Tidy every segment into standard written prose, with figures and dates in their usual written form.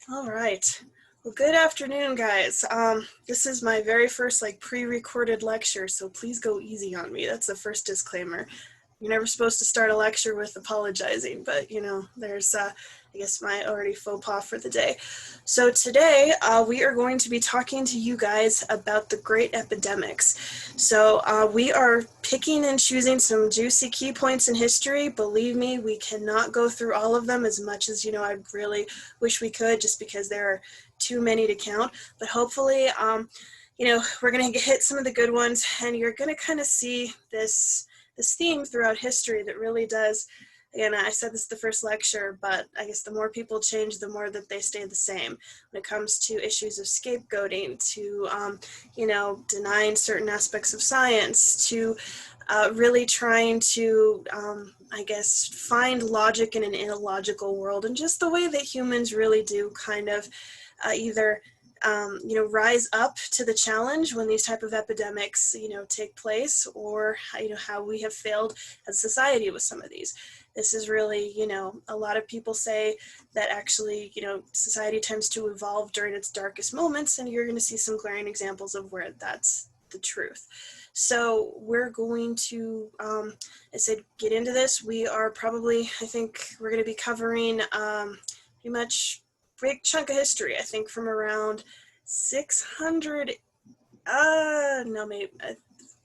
All right. Well, good afternoon, guys. This is my very first pre-recorded lecture, so please go easy on me. That's the first disclaimer. You're never supposed to start a lecture with apologizing, but there's I guess my already faux pas for the day. So today we are going to be talking to you guys about the great epidemics. So we are picking and choosing some juicy key points in history. Believe me, we cannot go through all of them as much as I really wish we could, just because there are too many to count. But hopefully, we're going to hit some of the good ones, and you're going to kind of see this theme throughout history that really does. Again, I said this is the first lecture, but I guess the more people change, the more that they stay the same when it comes to issues of scapegoating, to denying certain aspects of science, to really trying to I guess find logic in an illogical world, and just the way that humans really do kind of either rise up to the challenge when these type of epidemics, take place, or, how we have failed as a society with some of these. This is really, a lot of people say that actually, society tends to evolve during its darkest moments, and you're going to see some glaring examples of where that's the truth. So we're going to, I said, get into this. We are probably, I think we're going to be covering pretty much big chunk of history, I think from around 600,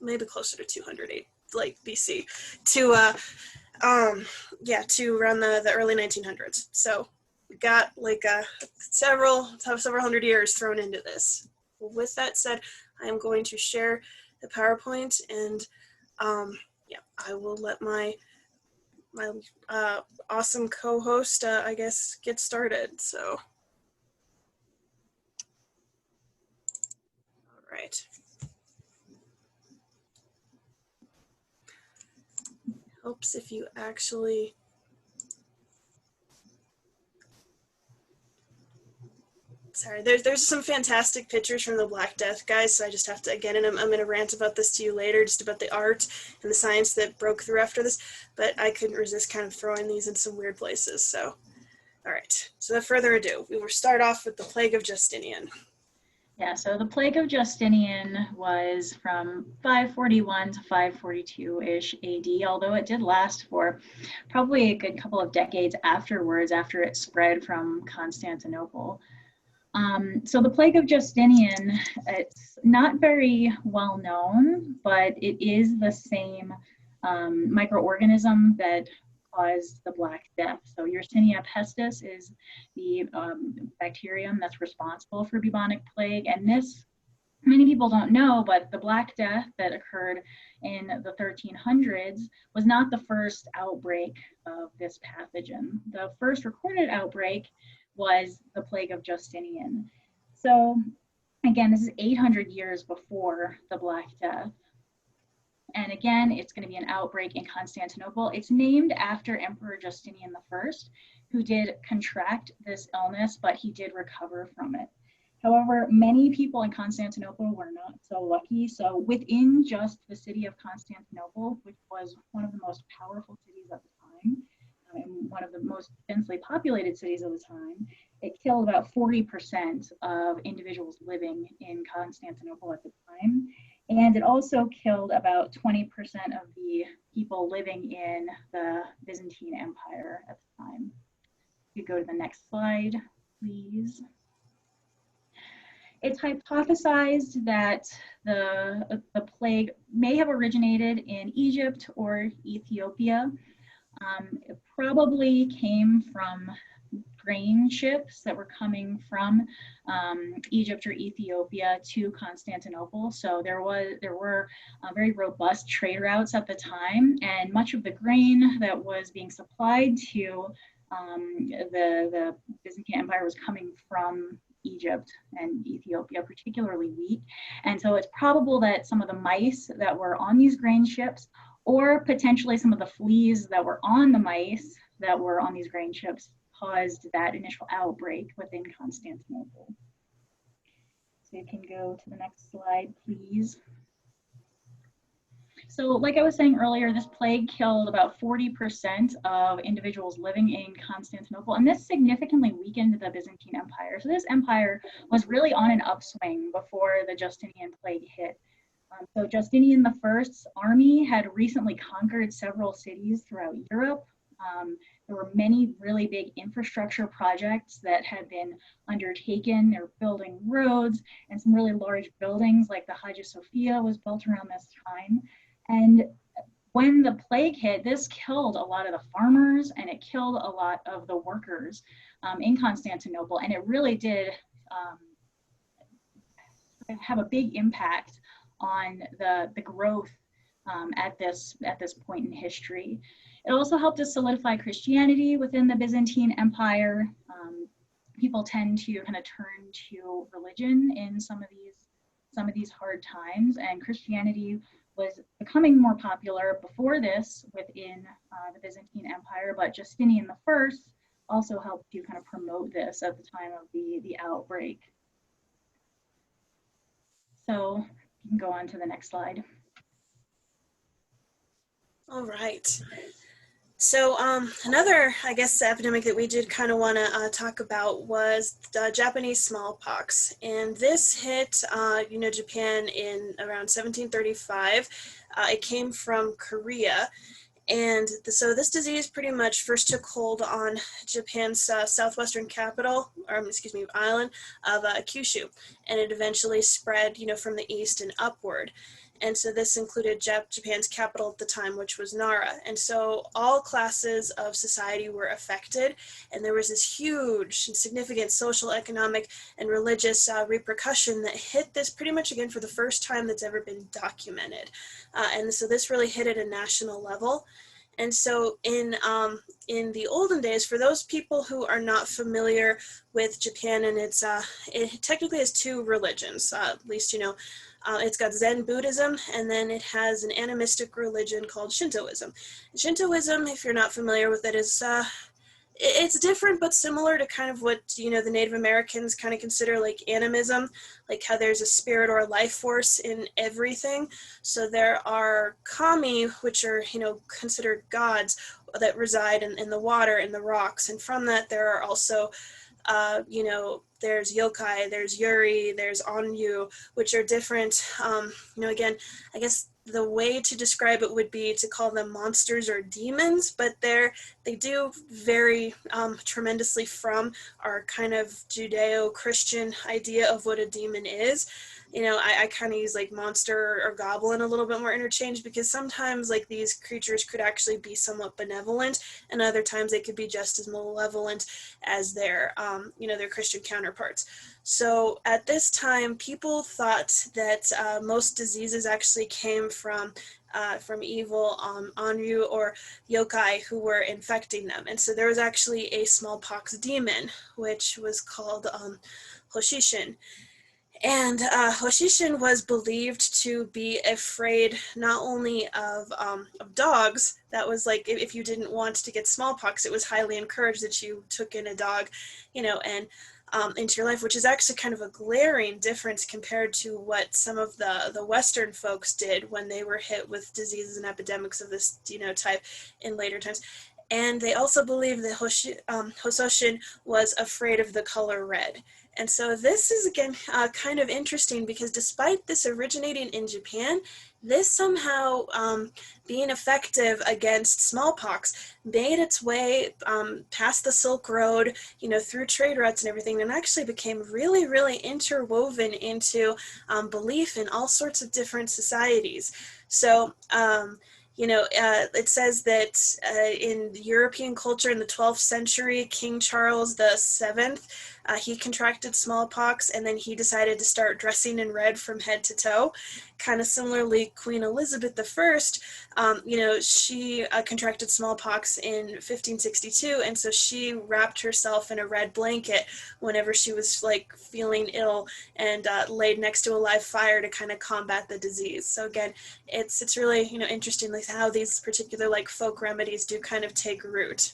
maybe closer to 208, like BC, to to around the early 1900s. So we got several hundred years thrown into this. With that said, I am going to share the PowerPoint, and I will let my awesome co-host, I guess, get started. So, all right. Helps if you actually. Sorry, there's some fantastic pictures from the Black Death, guys, so I just have to, again, and I'm going to rant about this to you later, just about the art and the science that broke through after this, but I couldn't resist kind of throwing these in some weird places, so. All right, so without further ado, we will start off with the Plague of Justinian. Yeah, so the Plague of Justinian was from 541 to 542-ish AD, although it did last for probably a good couple of decades afterwards, after it spread from Constantinople. So the Plague of Justinian, it's not very well known, but it is the same microorganism that caused the Black Death. So Yersinia pestis is the bacterium that's responsible for bubonic plague. And this, many people don't know, but the Black Death that occurred in the 1300s was not the first outbreak of this pathogen. The first recorded outbreak was the Plague of Justinian. So again, this is 800 years before the Black Death. And again, it's going to be an outbreak in Constantinople. It's named after Emperor Justinian I, who did contract this illness, but he did recover from it. However, many people in Constantinople were not so lucky. So within just the city of Constantinople, which was one of the most powerful cities at the time, and one of the most densely populated cities of the time, it killed about 40% of individuals living in Constantinople at the time. And it also killed about 20% of the people living in the Byzantine Empire at the time. You could go to the next slide, please. It's hypothesized that the plague may have originated in Egypt or Ethiopia. It probably came from grain ships that were coming from Egypt or Ethiopia to Constantinople. So there were very robust trade routes at the time, and much of the grain that was being supplied to the Byzantine Empire was coming from Egypt and Ethiopia, particularly wheat. And so it's probable that some of the mice that were on these grain ships, or potentially some of the fleas that were on the mice that were on these grain ships, caused that initial outbreak within Constantinople. So you can go to the next slide, please. So like I was saying earlier, this plague killed about 40% of individuals living in Constantinople, and this significantly weakened the Byzantine Empire. So this empire was really on an upswing before the Justinian plague hit. So Justinian I's army had recently conquered several cities throughout Europe. There were many really big infrastructure projects that had been undertaken. They were building roads, and some really large buildings like the Hagia Sophia was built around this time. And when the plague hit, this killed a lot of the farmers and it killed a lot of the workers in Constantinople. And it really did have a big impact on the growth at this point in history. It also helped to solidify Christianity within the Byzantine Empire. People tend to kind of turn to religion in some of these hard times, and Christianity was becoming more popular before this within the Byzantine Empire, but Justinian I also helped to kind of promote this at the time of the outbreak. So you can go on to the next slide. All right. So another, I guess, epidemic that we did kind of want to talk about was the Japanese smallpox. And this hit, Japan in around 1735. It came from Korea. And so this disease pretty much first took hold on Japan's southwestern capital, or island of Kyushu. And it eventually spread, from the east and upward. And so this included Japan's capital at the time, which was Nara. And so all classes of society were affected. And there was this huge and significant social, economic, and religious repercussion that hit this pretty much again for the first time that's ever been documented. And so this really hit at a national level. And so in the olden days, for those people who are not familiar with Japan, and it technically has two religions, at least, it's got Zen Buddhism, and then it has an animistic religion called Shintoism. Shintoism, if you're not familiar with it, is it's different but similar to kind of what the Native Americans kind of consider like animism, like how there's a spirit or a life force in everything. So there are kami, which are considered gods that reside in the water and the rocks, and from that there are also there's yokai, there's yuri, there's onryu, which are different. Again, I guess the way to describe it would be to call them monsters or demons, but they do vary tremendously from our kind of Judeo-Christian idea of what a demon is. I kind of use like monster or goblin a little bit more interchange, because sometimes like these creatures could actually be somewhat benevolent, and other times they could be just as malevolent as their Christian counterparts. So at this time, people thought that most diseases actually came from evil onryu or yokai who were infecting them. And so there was actually a smallpox demon, which was called Hoshishin. And Hoshishin was believed to be afraid not only of dogs. That was like, if you didn't want to get smallpox, it was highly encouraged that you took in a dog, and into your life, which is actually kind of a glaring difference compared to what some of the Western folks did when they were hit with diseases and epidemics of this type in later times. And they also believed that Hoshishin was afraid of the color red. And so this is, again, kind of interesting, because despite this originating in Japan, this somehow being effective against smallpox made its way past the Silk Road, through trade routes and everything, and actually became really, really interwoven into belief in all sorts of different societies. So, it says that in European culture in the 12th century, King Charles VII, he contracted smallpox, and then he decided to start dressing in red from head to toe. Kind of similarly, Queen Elizabeth I, she contracted smallpox in 1562, and so she wrapped herself in a red blanket whenever she was like feeling ill, and laid next to a live fire to kind of combat the disease. So again, it's really interesting like how these particular like folk remedies do kind of take root.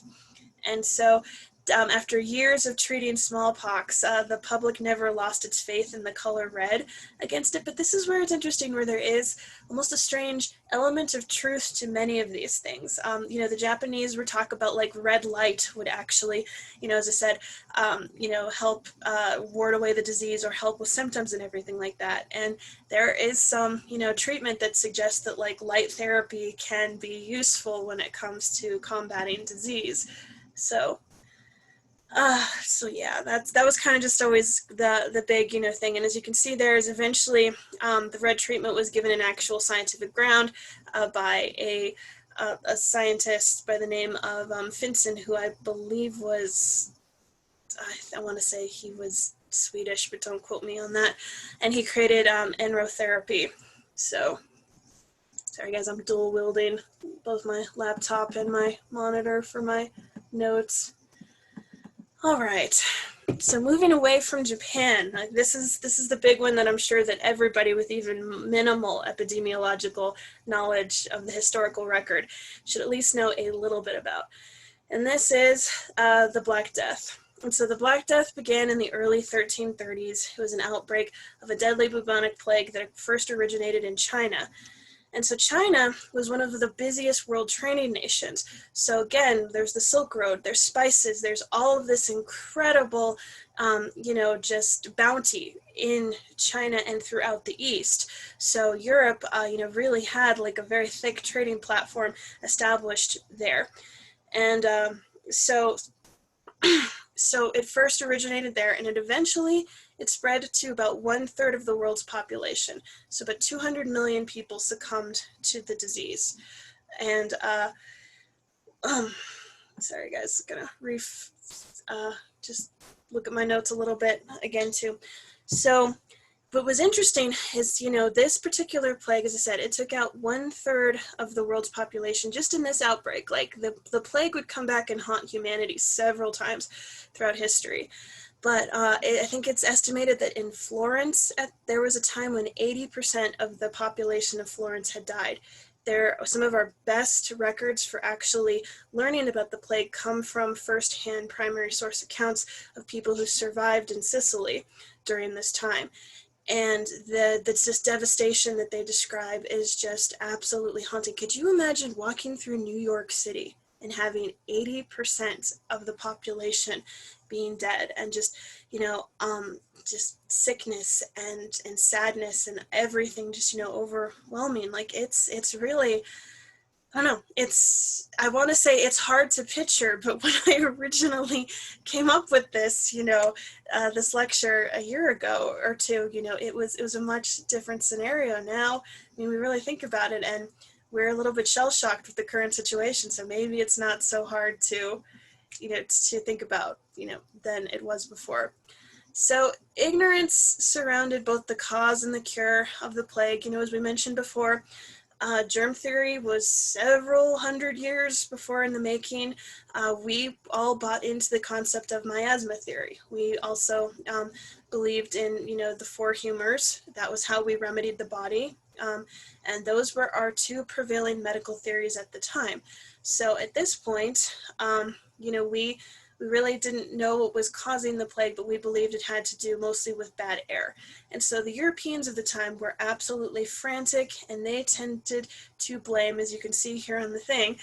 And so after years of treating smallpox, the public never lost its faith in the color red against it. But this is where it's interesting, where there is almost a strange element of truth to many of these things. The Japanese would talk about like red light would actually, as I said, help ward away the disease or help with symptoms and everything like that. And there is some, treatment that suggests that like light therapy can be useful when it comes to combating disease. So yeah, that was kind of just always the big, thing. And as you can see, there is eventually the red treatment was given an actual scientific ground by a scientist by the name of Finson, who I believe was, I want to say he was Swedish, but don't quote me on that. And he created enrotherapy. So, sorry guys, I'm dual wielding both my laptop and my monitor for my notes. All right, so moving away from Japan, this is the big one that I'm sure that everybody with even minimal epidemiological knowledge of the historical record should at least know a little bit about. And this is the Black Death. And so the Black Death began in the early 1330s. It was an outbreak of a deadly bubonic plague that first originated in China. And so China was one of the busiest world trading nations. So again, there's the Silk Road, there's spices, there's all of this incredible, just bounty in China and throughout the East. So Europe, really had like a very thick trading platform established there. And so it first originated there, and it spread to about 1/3 of the world's population. So about 200 million people succumbed to the disease. And sorry guys, gonna just look at my notes a little bit again too. So what was interesting is, this particular plague, as I said, it took out 1/3 of the world's population just in this outbreak. Like the plague would come back and haunt humanity several times throughout history. But I think it's estimated that in Florence, there was a time when 80% of the population of Florence had died. Some of our best records for actually learning about the plague come from firsthand primary source accounts of people who survived in Sicily during this time. And this devastation that they describe is just absolutely haunting. Could you imagine walking through New York City and having 80% of the population being dead, and just sickness and sadness and everything just overwhelming? Like it's really, I don't know, I want to say it's hard to picture, but when I originally came up with this, this lecture a year ago or two, it was a much different scenario. Now, we really think about it, and we're a little bit shell-shocked with the current situation, so maybe it's not so hard to think about, than it was before. So ignorance surrounded both the cause and the cure of the plague. As we mentioned before, germ theory was several hundred years before in the making. We all bought into the concept of miasma theory. We also believed in, the four humors. That was how we remedied the body. And those were our two prevailing medical theories at the time. So at this point, we really didn't know what was causing the plague, but we believed it had to do mostly with bad air. And so the Europeans of the time were absolutely frantic, and they tended to blame, as you can see here on the thing,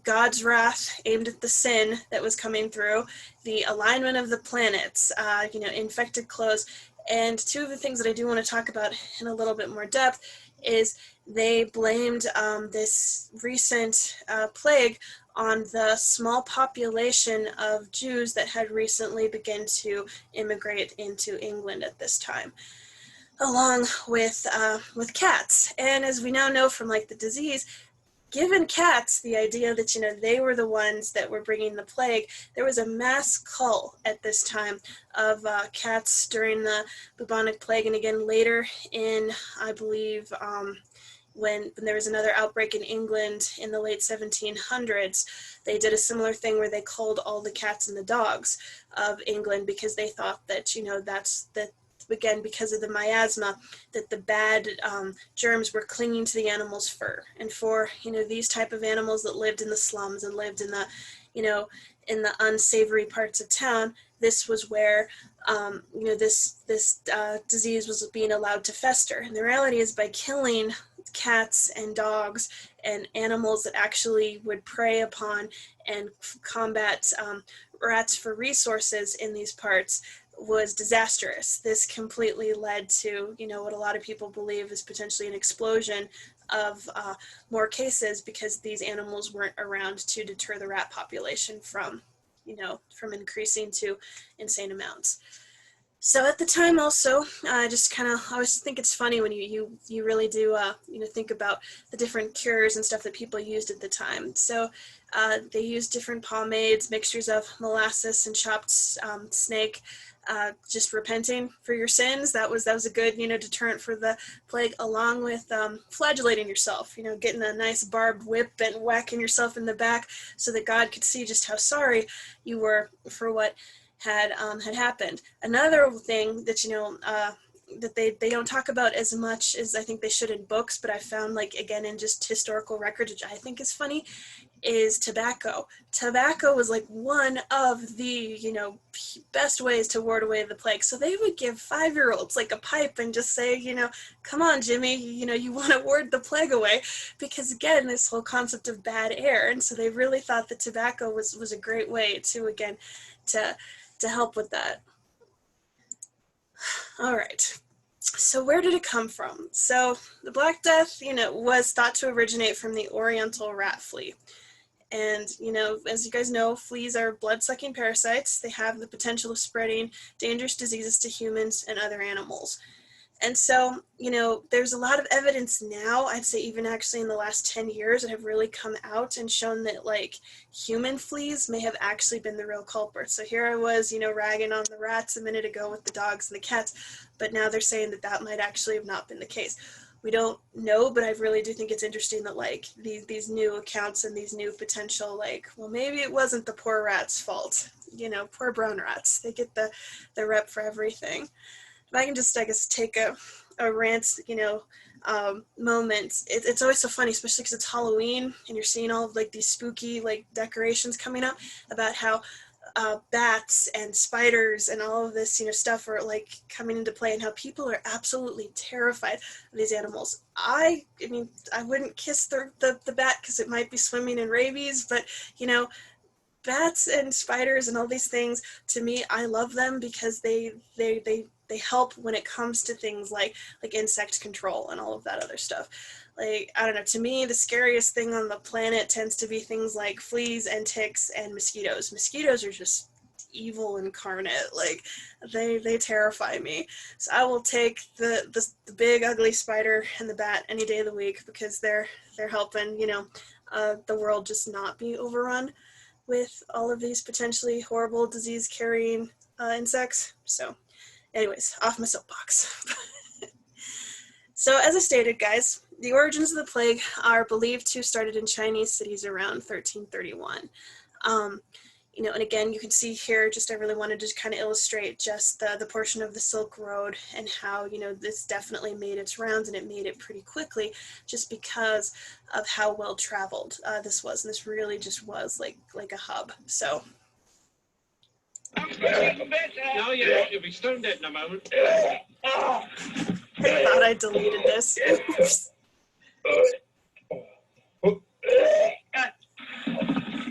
God's wrath aimed at the sin that was coming through, the alignment of the planets, infected clothes. And two of the things that I do want to talk about in a little bit more depth is they blamed this recent plague on the small population of Jews that had recently begun to immigrate into England at this time, along with cats. And as we now know from the disease, given cats the idea that they were the ones that were bringing the plague, there was a mass cull at this time of cats during the bubonic plague, and again later in, I believe, when there was another outbreak in England in the late 1700s, they did a similar thing where they culled all the cats and the dogs of England because they thought that, again, because of the miasma, that the bad germs were clinging to the animal's fur. And for, these type of animals that lived in the slums and lived in the, in the unsavory parts of town, this was where this disease was being allowed to fester. And the reality is, by killing cats and dogs and animals that actually would prey upon and combat rats for resources in these parts, was disastrous. This completely led to, what a lot of people believe is potentially an explosion of more cases, because these animals weren't around to deter the rat population from increasing to insane amounts. So at the time also, I always think it's funny when you really do, think about the different cures and stuff that people used at the time. So they used different pomades, mixtures of molasses and chopped snake, just repenting for your sins. That was a good, deterrent for the plague, along with flagellating yourself, getting a nice barbed whip and whacking yourself in the back so that God could see just how sorry you were for what had happened. Another thing that that they don't talk about as much as I think they should in books, but I found, like, again, in just historical records, which I think is funny, is tobacco. Tobacco was like one of the best ways to ward away the plague. So they would give 5-year-olds like a pipe and just say, come on, Jimmy, you want to ward the plague away, because again, this whole concept of bad air. And so they really thought that tobacco was a great way to, again, to help with that. All right. So where did it come from? So the Black Death, was thought to originate from the Oriental rat flea. And, as you guys know, fleas are blood-sucking parasites. They have the potential of spreading dangerous diseases to humans and other animals. And so, there's a lot of evidence now, I'd say even actually in the last 10 years, that have really come out and shown that, like, human fleas may have actually been the real culprit. So here I was, ragging on the rats a minute ago with the dogs and the cats, but now they're saying that might actually have not been the case. We don't know, but I really do think it's interesting that, like, these new accounts and these new potential, like, well, maybe it wasn't the poor rats' fault. Poor brown rats. They get the rep for everything. If I can just, I guess, take a rant, moment. It's always so funny, especially because it's Halloween and you're seeing all of, like, these spooky, like, decorations coming up, about how bats and spiders and all of this, stuff are, like, coming into play, and how people are absolutely terrified of these animals. I mean, I wouldn't kiss the bat because it might be swimming in rabies, but, bats and spiders and all these things, to me, I love them because they help when it comes to things like insect control and all of that other stuff. Like, I don't know, to me, the scariest thing on the planet tends to be things like fleas and ticks and mosquitoes. Mosquitoes are just evil incarnate. Like, they terrify me. So I will take the big ugly spider and the bat any day of the week, because they're helping, the world just not be overrun with all of these potentially horrible disease-carrying insects. So anyways, off my soapbox. So as I stated, guys, the origins of the plague are believed to have started in Chinese cities around 1331. And again, you can see here, just I really wanted to kind of illustrate just the portion of the Silk Road and how, this definitely made its rounds, and it made it pretty quickly just because of how well traveled this was. And this really just was like a hub. So. No, you'll be stone dead in a moment. I thought I deleted this.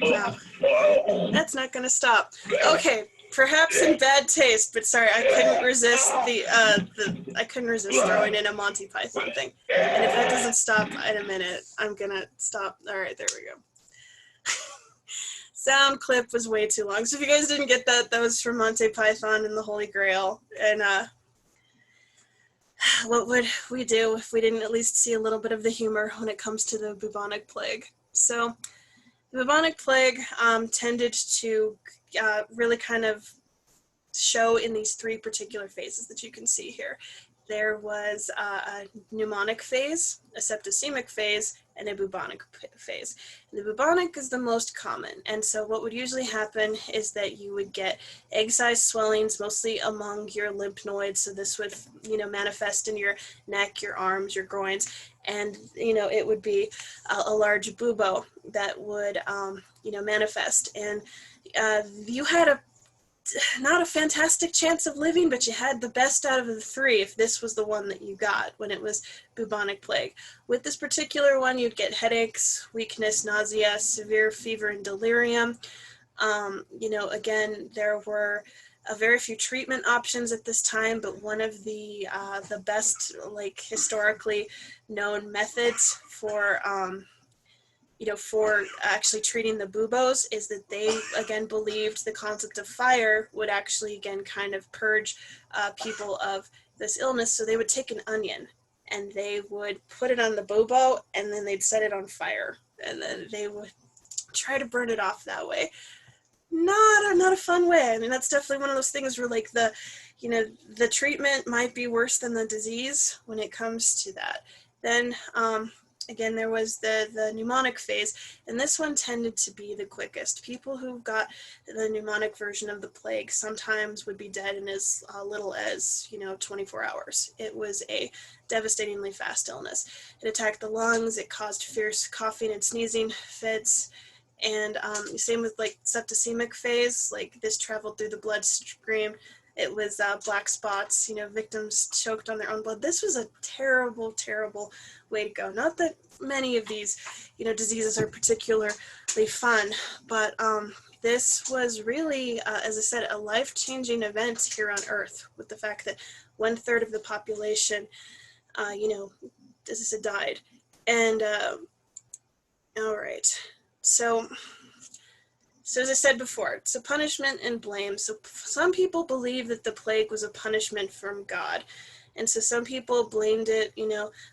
Wow. That's not going to stop. Okay, perhaps in bad taste, but sorry, I couldn't resist I couldn't resist throwing in a Monty Python thing. And if that doesn't stop in a minute, I'm going to stop. All right, there we go. Sound clip was way too long. So if you guys didn't get that, that was from Monty Python and the Holy Grail. And what would we do if we didn't at least see a little bit of the humor when it comes to the bubonic plague? So the bubonic plague tended to really kind of show in these 3 particular phases that you can see here. There was a pneumonic phase, a septicemic phase, and a bubonic phase. And the bubonic is the most common. And so what would usually happen is that you would get egg-sized swellings, mostly among your lymph nodes. So this would, manifest in your neck, your arms, your groins, and, it would be a large bubo that would, manifest. And you had not a fantastic chance of living, but you had the best out of the three if this was the one that you got when it was bubonic plague. With this particular one, you'd get headaches, weakness, nausea, severe fever, and delirium. Again, there were very few treatment options at this time, but one of the best, historically known methods for for actually treating the buboes is that they, again, believed the concept of fire would actually, again, kind of purge people of this illness. So they would take an onion and they would put it on the bubo and then they'd set it on fire and then they would try to burn it off that way. Not a fun way. I mean, that's definitely one of those things where the treatment might be worse than the disease when it comes to that. Then, again, there was the pneumonic phase, and this one tended to be the quickest. People who got the pneumonic version of the plague sometimes would be dead in as little as, 24 hours. It was a devastatingly fast illness. It attacked the lungs, it caused fierce coughing and sneezing fits, and same with septicemic phase, this traveled through the bloodstream. It was black spots, victims choked on their own blood. This was a terrible, terrible way to go. Not that many of these, diseases are particularly fun, but this was really, as I said, a life-changing event here on Earth with the fact that 1/3 of the population, as I said, died. And, all right. So as I said before, it's a punishment and blame. So some people believe that the plague was a punishment from God. And so some people blamed it,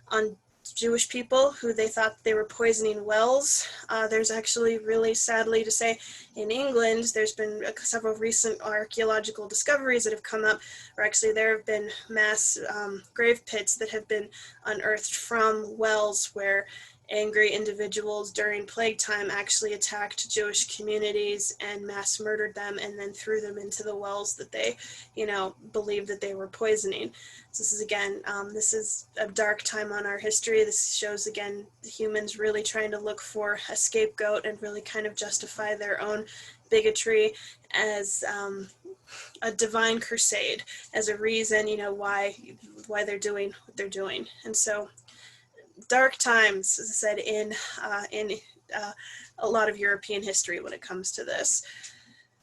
on Jewish people who they thought they were poisoning wells. There's actually, really sadly to say, in England, there's been several recent archaeological discoveries that have come up, or actually there have been mass grave pits that have been unearthed from wells where angry individuals during plague time actually attacked Jewish communities and mass murdered them and then threw them into the wells that they, believed that they were poisoning. So this is, again, this is a dark time on our history. This shows, again, the humans really trying to look for a scapegoat and really kind of justify their own bigotry as a divine crusade, as a reason, why they're doing what they're doing. And so dark times, as I said, in a lot of European history when it comes to this.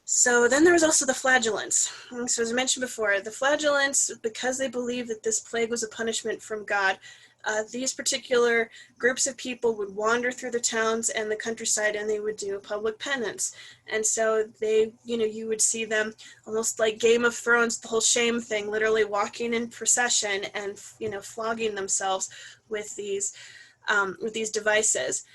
So then there was also the flagellants. So as I mentioned before, the flagellants, because they believed that this plague was a punishment from God, these particular groups of people would wander through the towns and the countryside and they would do public penance. And so they, you would see them almost like Game of Thrones, the whole shame thing, literally walking in procession and, flogging themselves with these devices.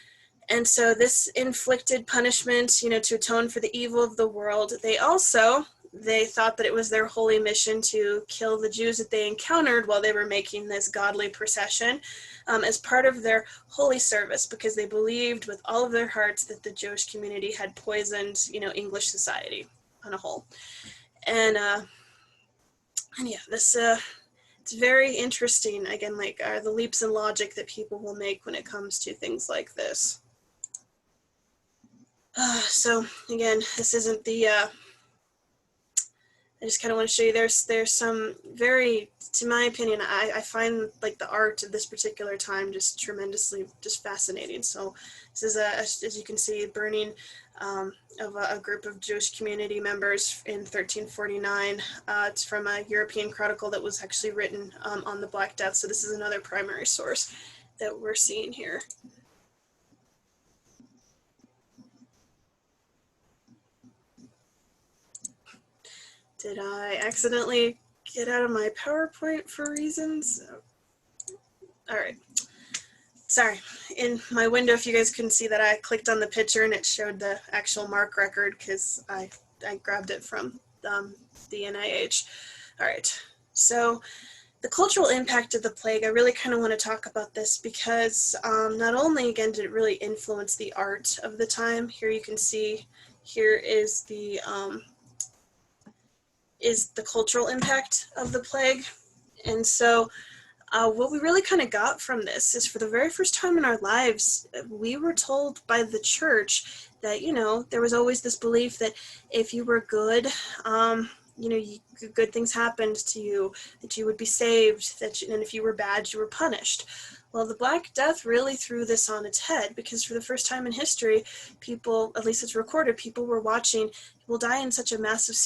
And so this inflicted punishment, to atone for the evil of the world. They thought that it was their holy mission to kill the Jews that they encountered while they were making this godly procession as part of their holy service, because they believed with all of their hearts that the Jewish community had poisoned, English society on a whole. And yeah, this, it's very interesting, again, the leaps in logic that people will make when it comes to things like this. So again, this isn't the, I just kind of want to show you there's some very, to my opinion, I find the art of this particular time just tremendously just fascinating. So this is as you can see, burning of a group of Jewish community members in 1349. It's from a European chronicle that was actually written on the Black Death. So this is another primary source that we're seeing here. Did I accidentally get out of my PowerPoint for reasons? All right. Sorry. In my window, if you guys couldn't see that, I clicked on the picture and it showed the actual mark record because I grabbed it from the NIH. All right. So the cultural impact of the plague, I really kind of want to talk about this because not only, again, did it really influence the art of the time. Here you can see, here is the cultural impact of the plague. And so what we really kind of got from this is, for the very first time in our lives, we were told by the church that, you know, there was always this belief that if you were good, you know, good things happened to you, that you would be saved, and if you were bad, you were punished. Well, the Black Death really threw this on its head, because for the first time in history, people, at least it's recorded, people were watching people die in such a massive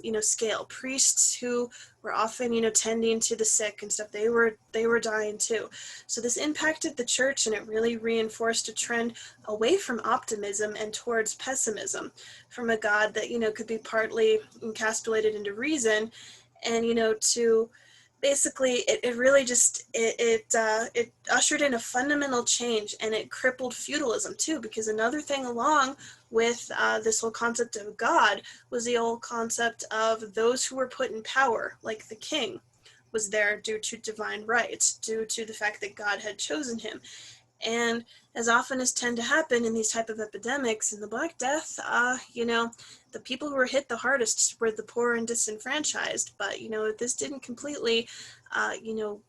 you know, scale. Priests who were often, you know, tending to the sick and stuff, they were dying too. So this impacted the church, and it really reinforced a trend away from optimism and towards pessimism, from a God that, you know, could be partly encapsulated into reason, and, you know, to basically it really just it ushered in a fundamental change, and it crippled feudalism too, because another thing along with this whole concept of God was the old concept of those who were put in power, like the king was there due to divine right, due to the fact that God had chosen him. And as often as tend to happen in these type of epidemics, in the Black Death, you know, the people who were hit the hardest were the poor and disenfranchised. But, you know, this didn't completely, you know,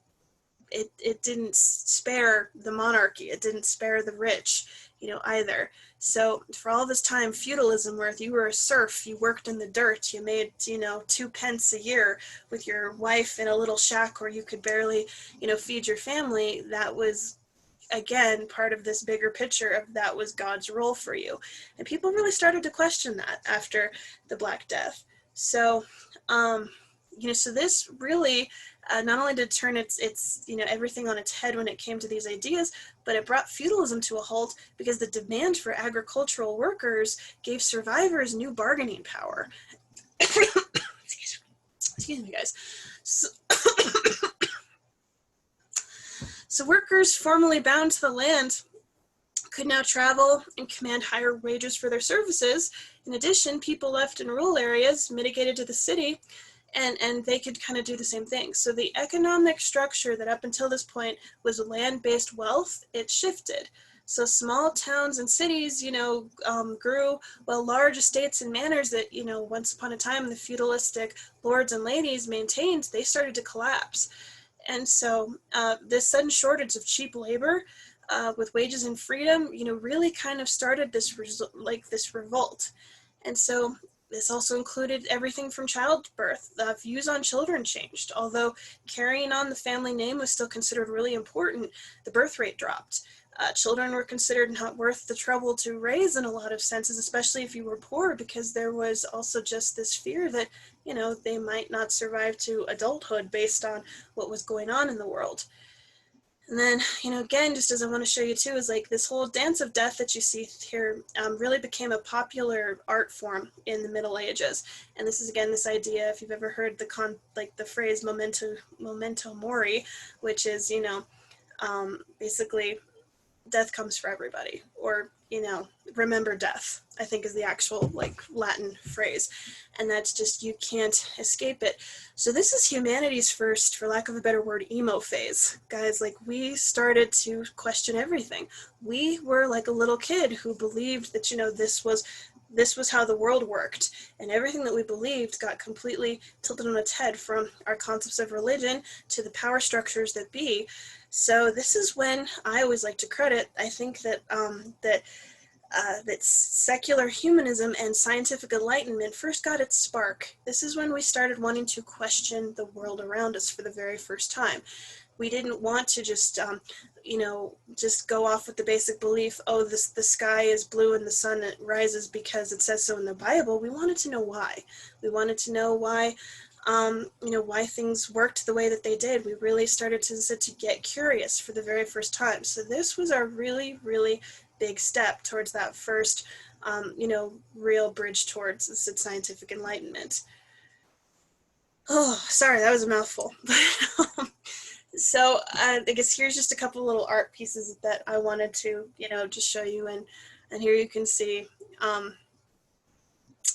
it didn't spare the monarchy. It didn't spare the rich, you know, either. So for all this time, feudalism, where if you were a serf, you worked in the dirt, you made, you know, 2 pence a year with your wife in a little shack where you could barely, you know, feed your family, that was, again, part of this bigger picture of that was God's role for you. And people really started to question that after the Black Death. So, you know, so this really not only did turn its you know, everything on its head when it came to these ideas, but it brought feudalism to a halt, because the demand for agricultural workers gave survivors new bargaining power. Excuse me, guys. So workers formerly bound to the land could now travel and command higher wages for their services. In addition, people left in rural areas mitigated to the city, and they could kind of do the same thing. So the economic structure that up until this point was land-based wealth, it shifted. So small towns and cities, you know, grew, while large estates and manors that, you know, once upon a time the feudalistic lords and ladies maintained, they started to collapse. And so this sudden shortage of cheap labor with wages and freedom, you know, really kind of started this this revolt. And so this also included everything from childbirth. Views on children changed. Although carrying on the family name was still considered really important, the birth rate dropped. Children were considered not worth the trouble to raise in a lot of senses, especially if you were poor, because there was also just this fear that, you know, they might not survive to adulthood based on what was going on in the world. And then, you know, again, just as I want to show you too, is like this whole dance of death that you see here really became a popular art form in the Middle Ages. And this is, again, this idea, if you've ever heard the phrase memento mori, which is, you know, basically death comes for everybody, or, you know, remember death, I think is the actual like Latin phrase. And that's just, you can't escape it. So this is humanity's first, for lack of a better word, emo phase. Guys, like, we started to question everything. We were like a little kid who believed that, you know, this was how the world worked, and everything that we believed got completely tilted on its head, from our concepts of religion to the power structures that be. So this is when I always like to credit, I think that that secular humanism and scientific enlightenment first got its spark. This is when we started wanting to question the world around us for the very first time. We didn't want to just, you know, just go off with the basic belief, oh, the sky is blue and the sun rises because it says so in the Bible. We wanted to know why. We wanted to know why, you know, why things worked the way that they did. We really started to get curious for the very first time. So this was our really, really big step towards that first, you know, real bridge towards scientific enlightenment. Oh, sorry, that was a mouthful. So I guess here's just a couple little art pieces that I wanted to, you know, just show you. And here you can see,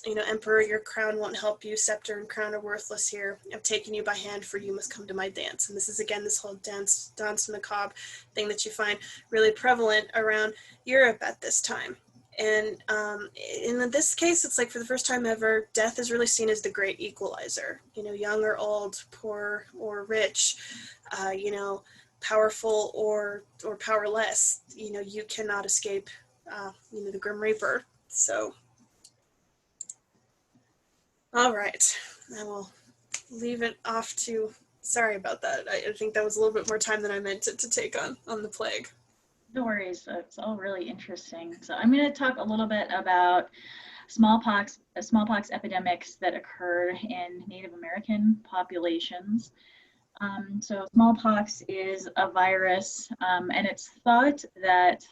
Emperor, your crown won't help you. Scepter and crown are worthless here. I've taken you by hand, for you must come to my dance. And this is, again, this whole danse macabre thing that you find really prevalent around Europe at this time. And in this case, it's like for the first time ever, death is really seen as the great equalizer. Young or old, poor or rich, powerful or powerless. You cannot escape, the Grim Reaper. So, all right, I will leave it off to. Sorry about that. I think that was a little bit more time than I meant it to take on the plague. No worries, it's all really interesting. So I'm going to talk a little bit about smallpox epidemics that occurred in Native American populations. So smallpox is a virus, and it's thought that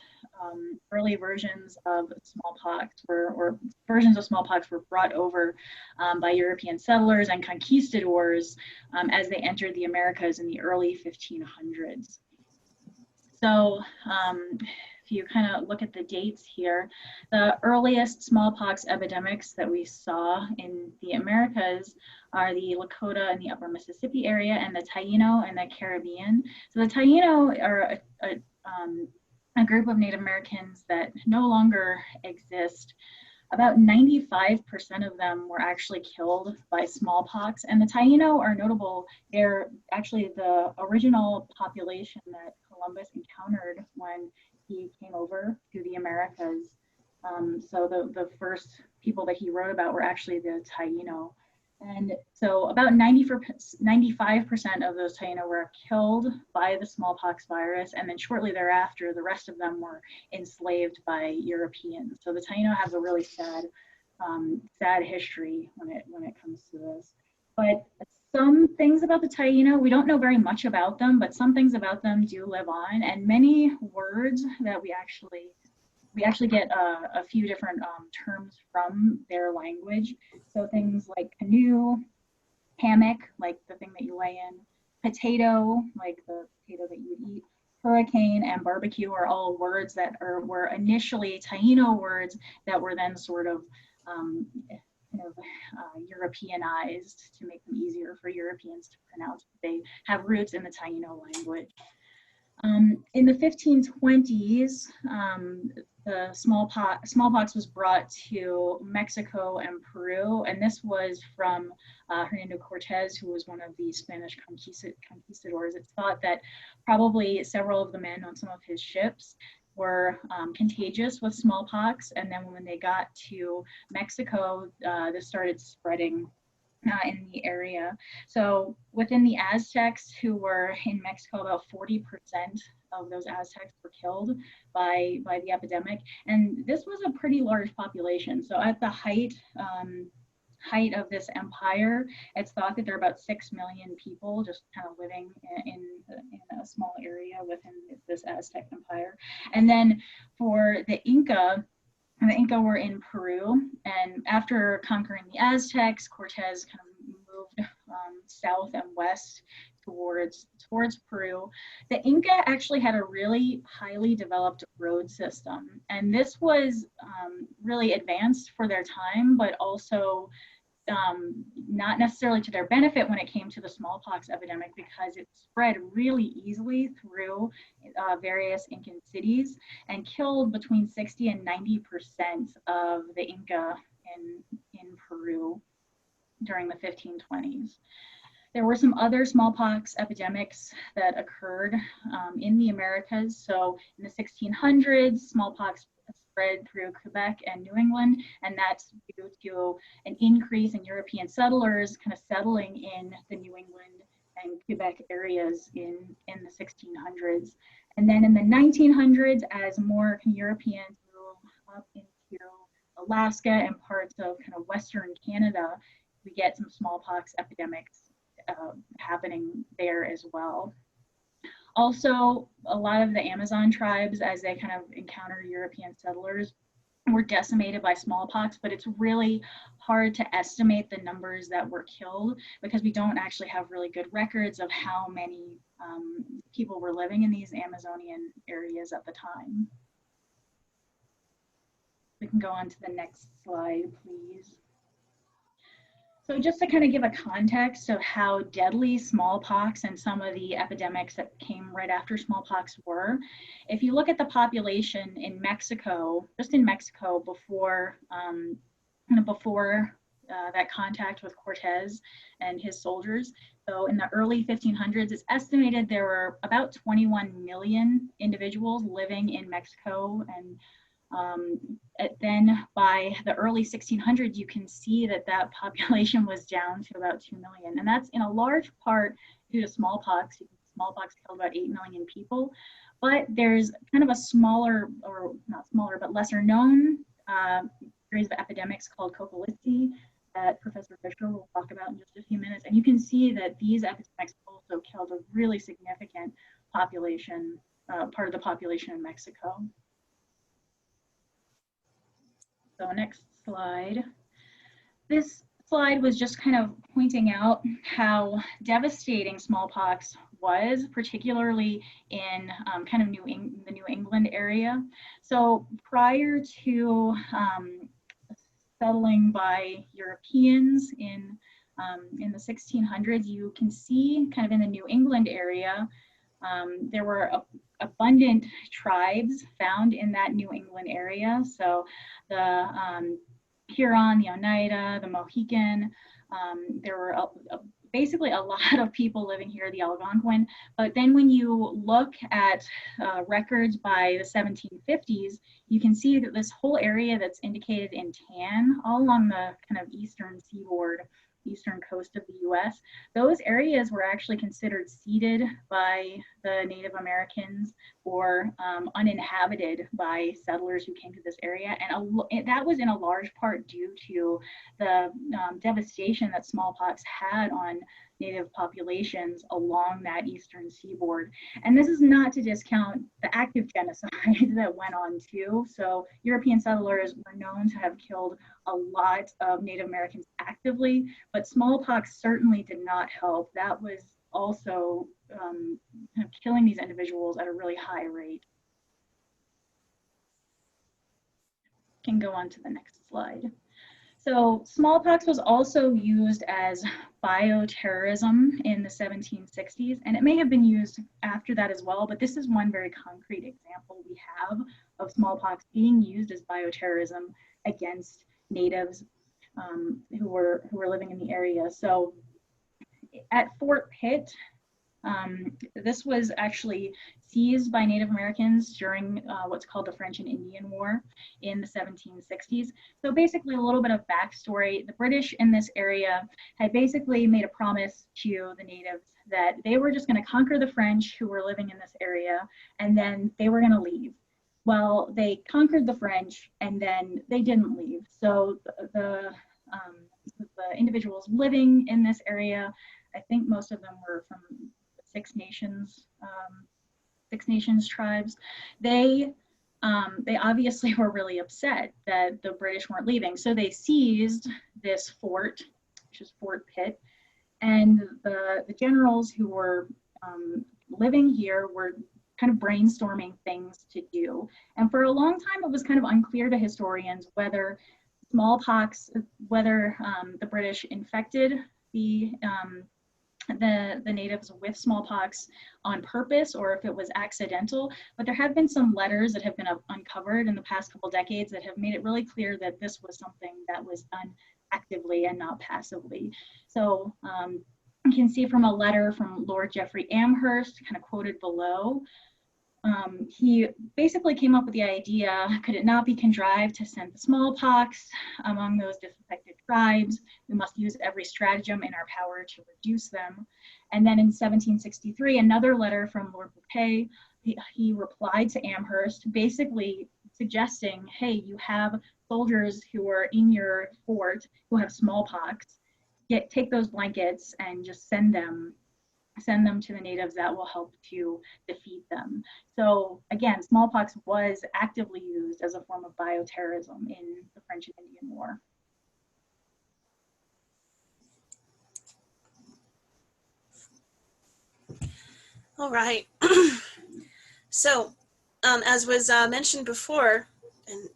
early versions of smallpox or versions of smallpox were brought over by European settlers and conquistadors as they entered the Americas in the early 1500s. So if you kind of look at the dates here, the earliest smallpox epidemics that we saw in the Americas are the Lakota and the upper Mississippi area, and the Taino and the Caribbean. So the Taino are a group of Native Americans that no longer exist. About 95% of them were actually killed by smallpox, and the Taino are notable. They're actually the original population that Columbus encountered when he came over to the Americas. So the first people that he wrote about were actually the Taino. And so about 95% of those Taino were killed by the smallpox virus, and then shortly thereafter, the rest of them were enslaved by Europeans. So the Taino has a really sad history when it comes to this. But some things about the Taino, we don't know very much about them, but some things about them do live on, and many words that we actually get a few different terms from their language. So things like canoe, hammock, like the thing that you lay in, potato, like the potato that you would eat, hurricane, and barbecue are all words that were initially Taino words that were then sort of Europeanized to make them easier for Europeans to pronounce. They have roots in the Taino language. In the 1520s, the smallpox was brought to Mexico and Peru, and this was from Hernando Cortez, who was one of the Spanish conquistadors. It's thought that probably several of the men on some of his ships were contagious with smallpox, and then when they got to Mexico, this started spreading in the area. So within the Aztecs who were in Mexico, about 40% of those Aztecs were killed by the epidemic. And this was a pretty large population. So at the height of this empire, it's thought that there are about 6 million people just kind of living in a small area within this Aztec empire. And then for the Inca were in Peru, and after conquering the Aztecs, Cortez kind of moved south and west towards Peru. The Inca actually had a really highly developed road system, and this was really advanced for their time, but also not necessarily to their benefit when it came to the smallpox epidemic, because it spread really easily through various Incan cities and killed between 60 and 90% of the Inca in Peru during the 1520s. There were some other smallpox epidemics that occurred in the Americas. So in the 1600s, smallpox spread through Quebec and New England, and that's due to an increase in European settlers kind of settling in the New England and Quebec areas in the 1600s. And then in the 1900s, as more Europeans moved up into Alaska and parts of kind of Western Canada, we get some smallpox epidemics happening there as well. Also, a lot of the Amazon tribes, as they kind of encounter European settlers, were decimated by smallpox, but it's really hard to estimate the numbers that were killed because we don't actually have really good records of how many people were living in these Amazonian areas at the time. We can go on to the next slide, please. So just to kind of give a context of how deadly smallpox and some of the epidemics that came right after smallpox were, if you look at the population in Mexico, just in Mexico before, that contact with Cortez and his soldiers. So in the early 1500s, it's estimated there were about 21 million individuals living in Mexico, and then by the early 1600s, you can see that that population was down to about 2 million. And that's in a large part due to smallpox. Smallpox killed about 8 million people. But there's kind of a smaller, or not smaller, but lesser known series of epidemics called coccolizzi that Professor Fisher will talk about in just a few minutes. And you can see that these epidemics also killed a really significant population, part of the population in Mexico. So next slide. This slide was just kind of pointing out how devastating smallpox was, particularly in kind of the New England area. So prior to settling by Europeans in the 1600s, you can see kind of in the New England area, there were abundant tribes found in that New England area. So the Huron, the Oneida, the Mohican, there were basically a lot of people living here, the Algonquin. But then when you look at records by the 1750s, you can see that this whole area that's indicated in tan, all along the kind of eastern seaboard, eastern coast of the US, those areas were actually considered ceded by the Native Americans or uninhabited by settlers who came to this area. And that was in a large part due to the devastation that smallpox had on Native populations along that eastern seaboard. And this is not to discount the active genocide that went on too. So European settlers were known to have killed a lot of Native Americans actively, but smallpox certainly did not help. That was also kind of killing these individuals at a really high rate. Can go on to the next slide. So smallpox was also used as bioterrorism in the 1760s, and it may have been used after that as well, but this is one very concrete example we have of smallpox being used as bioterrorism against natives who were living in the area. So at Fort Pitt, this was actually seized by Native Americans during what's called the French and Indian War in the 1760s. So basically a little bit of backstory. The British in this area had basically made a promise to the natives that they were just going to conquer the French who were living in this area, and then they were going to leave. Well, they conquered the French and then they didn't leave. So the individuals living in this area, I think most of them were from Six Nations tribes. They obviously were really upset that the British weren't leaving. So they seized this fort, which is Fort Pitt, and the generals who were living here were kind of brainstorming things to do. And for a long time, it was kind of unclear to historians whether smallpox, whether the British infected the natives with smallpox on purpose or if it was accidental. But there have been some letters that have been uncovered in the past couple decades that have made it really clear that this was something that was done actively and not passively. So you can see from a letter from Lord Geoffrey Amherst, kind of quoted below, he basically came up with the idea, could it not be contrived to send the smallpox among those disaffected tribes? We must use every stratagem in our power to reduce them. And then in 1763, another letter from Lord Bouquet, he replied to Amherst, basically suggesting, hey, you have soldiers who are in your fort who have smallpox, take those blankets and just send them to the natives. That will help to defeat them. So again, smallpox was actively used as a form of bioterrorism in the French and Indian War. All right. So, as was mentioned before, and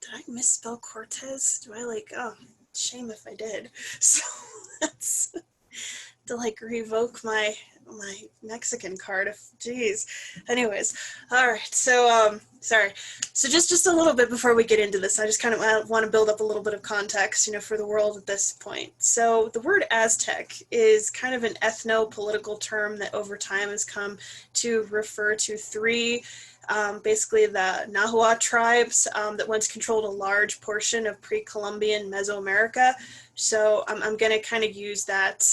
did I misspell Cortez? Do I shame if I did. So that's to like revoke my Mexican card. If geez. Anyways, all right. So sorry. So just a little bit before we get into this, I just kind of want to build up a little bit of context, for the world at this point. So the word Aztec is kind of an ethno-political term that over time has come to refer to three basically the Nahua tribes that once controlled a large portion of pre-Columbian Mesoamerica. So I'm going to kind of use that,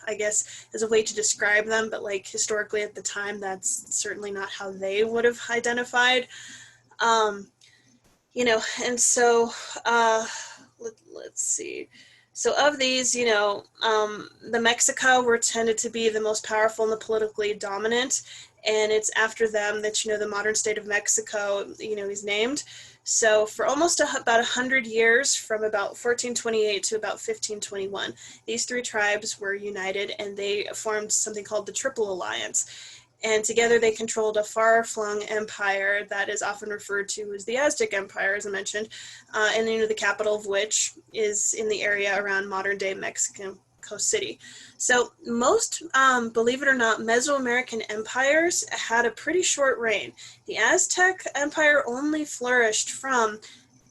I guess, as a way to describe them, but like historically at the time, that's certainly not how they would have identified. And so let's see. So of these, the Mexica were tended to be the most powerful and the politically dominant, and it's after them that, the modern state of Mexico, is named. So for almost about 100 years, from about 1428 to about 1521, these three tribes were united and they formed something called the Triple Alliance. And together they controlled a far-flung empire that is often referred to as the Aztec Empire, as I mentioned, and the capital of which is in the area around modern-day Mexico City. So most, believe it or not, Mesoamerican empires had a pretty short reign. The Aztec Empire only flourished from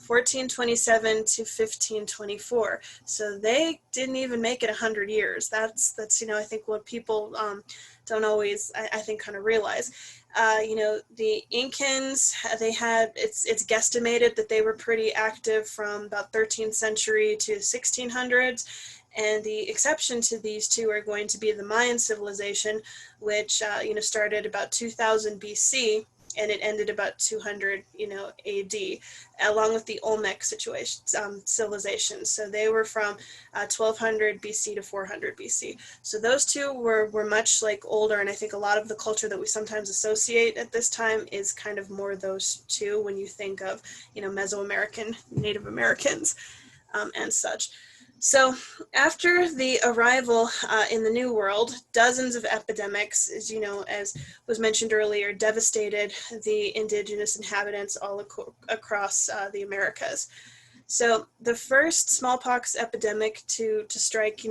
1427 to 1524. So they didn't even make it 100 years. That's I think what people don't always, I think, kind of realize. The Incans, they had, it's guesstimated that they were pretty active from about 13th century to 1600s. And the exception to these two are going to be the Mayan civilization, which, started about 2000 BC, and it ended about 200, AD, along with the Olmec civilization. So they were from 1200 BC to 400 BC. So those two were much like older, and I think a lot of the culture that we sometimes associate at this time is kind of more those two when you think of, Mesoamerican Native Americans and such. So after the arrival in the New World, dozens of epidemics, as was mentioned earlier, devastated the indigenous inhabitants all across the Americas. So the first smallpox epidemic to strike,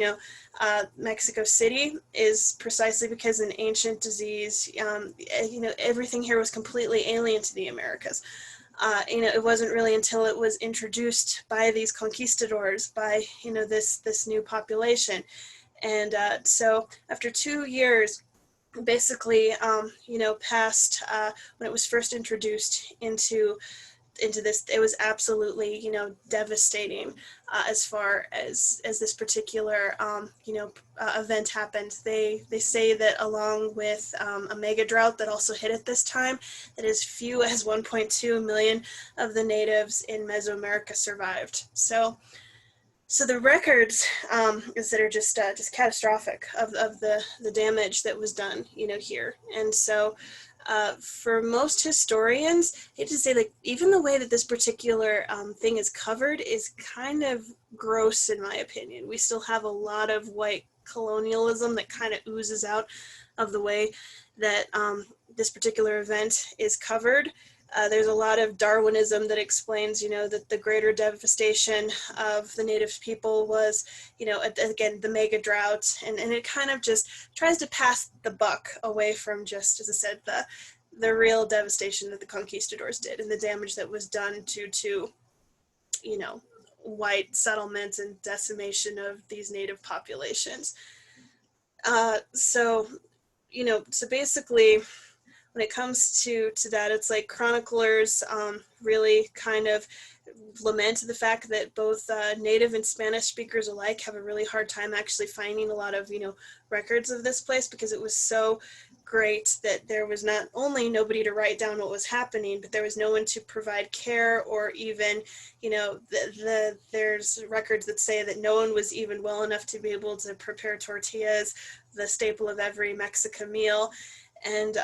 Mexico City is precisely because an ancient disease, everything here was completely alien to the Americas. It wasn't really until it was introduced by these conquistadors, by, this new population. And so after 2 years, basically, past when it was first introduced into this, it was absolutely, devastating as far as this particular, event happened. They say that along with a mega drought that also hit at this time, that as few as 1.2 million of the natives in Mesoamerica survived. So the records is that are just catastrophic of the damage that was done, here. And so for most historians, I hate to say, like, even the way that this particular thing is covered is kind of gross, in my opinion. We still have a lot of white colonialism that kind of oozes out of the way that this particular event is covered. There's a lot of Darwinism that explains, that the greater devastation of the native people was, again, the mega drought, and it kind of just tries to pass the buck away from just, as I said, the real devastation that the conquistadors did and the damage that was done to white settlements and decimation of these native populations. So basically, when it comes to that, it's like chroniclers really kind of lament the fact that both native and Spanish speakers alike have a really hard time actually finding a lot of, records of this place, because it was so great that there was not only nobody to write down what was happening, but there was no one to provide care, or even, there's records that say that no one was even well enough to be able to prepare tortillas, the staple of every Mexican meal. And,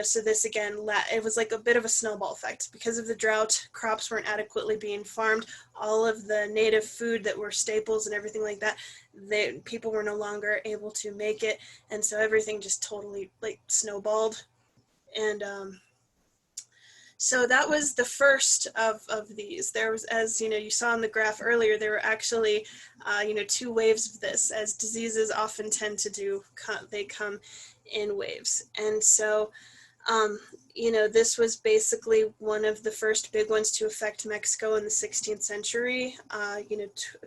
so this, again, it was like a bit of a snowball effect. Because of the drought, crops weren't adequately being farmed. All of the native food that were staples and everything like that, people were no longer able to make it. And so everything just totally, like, snowballed. And So that was the first of these. There was, as you saw in the graph earlier, there were actually, 2 waves of this, as diseases often tend to do. They come in waves, and so, this was basically one of the first big ones to affect Mexico in the 16th century.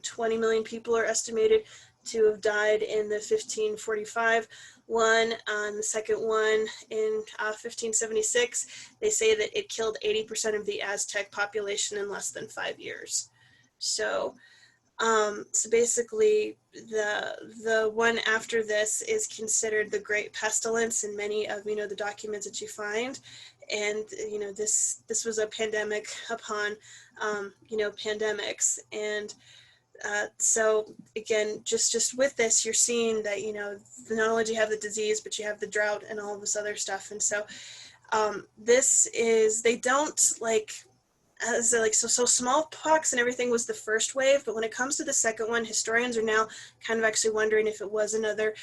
20 million people are estimated to have died in the 1545 one. The second one in 1576, they say that it killed 80% of the Aztec population in less than 5 years. So basically, the one after this is considered the Great Pestilence in many of the documents that you find, and this was a pandemic upon pandemics, and so again, just with this, you're seeing that not only do you have the disease, but you have the drought and all of this other stuff, and so this is, they don't so smallpox and everything was the first wave, but when it comes to the second one, historians are now kind of actually wondering if it was another,